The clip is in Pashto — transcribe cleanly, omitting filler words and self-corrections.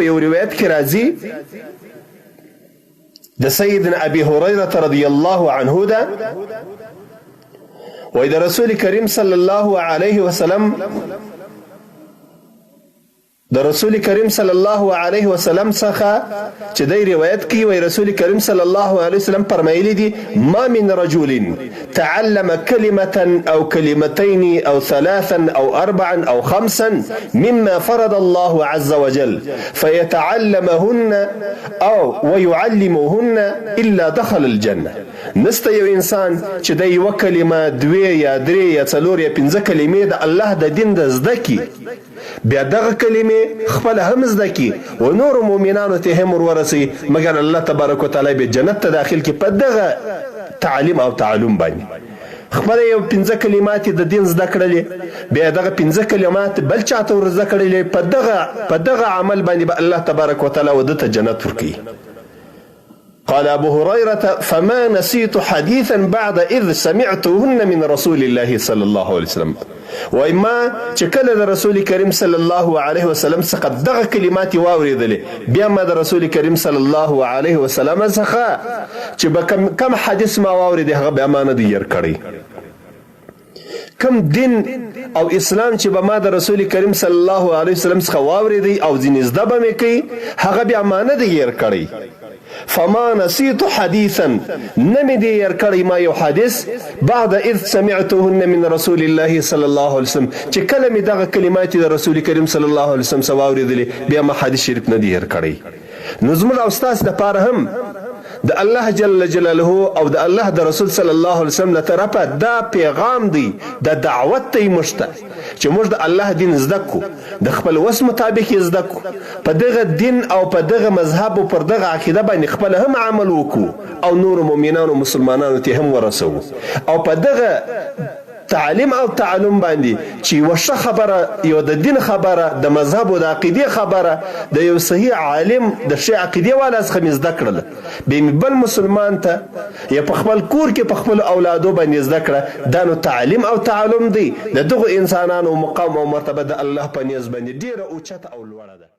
یو روایت کې راځي د سیدنا ابي هريره رضی الله عنه ده وای د رسول کریم صلی الله علیه وسلم څخه چې دی روایت کوي وای رسول کریم صلی الله علیه وسلم فرمایلی دي ما من رجل تعلم كلمة أو كلمتين أو ثلاثا أو أربعا أو خمسا مما فرض الله عز وجل فيتعلمهن أو ويعلمهن إلا دخل الجنة. نسته یو انسان چې د یو کلمه دوی یا درې یا څلور یا پنځه کلمې د الله د دین د زده کی بیا دغه کلمې خپل هم زده کی او نور مؤمنانو ته هم ورسي مګر الله تبارک وتعالى به جنت ته داخل کی په دغه تعلیم او تعلم باندې خپل یو پنځه کلمات د دین زده کړلې بیا دغه پنځه کلمات بل چاته ور زده کړلې په دغه عمل باندې به الله تبارک وتعالى ودته جنت ورکي. قال أبو هريرة فما نسيت حديثا بعد إذ سمعتهن من رسول الله صلى الله عليه وسلم. وإما چکل د رسول کریم صلی الله علیه وسلم څخه دغه کلمات واوریدلې بیا ما د رسول کریم صلی الله علیه وسلم څخه چې کم حدیث ما واورید هغه به امانه دی ير کړی کم دین او اسلام چې به ما د رسول کریم صلی الله علیه وسلم څخه واوریدي او ځینې زده به مې کوي هغه به امانه دی ير کړی. فما نسيت حديثا نمي دي يركري ما يحدث بعد إذ سمعتهن من رسول الله صلى الله عليه وسلم چې کلمې دغه کلمات د رسول کریم صلی الله علیه وسلم سواوریدلې بیا ما حدیث شریف نه دی يرکړی. نو زموږ او استاد د پاره هم د الله جل جلاله او د الله د رسول صلی الله علیه وسلم له طرفه دا پیغام دی د دعوت ته مشته چې موږ د الله دین زده کو د خپل وس مطابق زده کو په دغه دین او په دغه مذهب او پر دغه عقیده باندې خپل هم عمل وکړو او نور مؤمنانو مسلمانانو ته هم ورسو او په دغه تعلیم او تعلم باندې چې وشه خبره یو د دین خبره د مذهب او د عقیده خبره د یو صحیح عالم د شی عقیده والا څخه زده کړل به بل مسلمان ته یا په خپل کور کې په خپل اولادو باندې زده کړه دا نو تعلیم او تعلم دی د دغه انسانانو مقام او مرتبه د الله په نيز باندې ډیره اوچته او لوړه ده.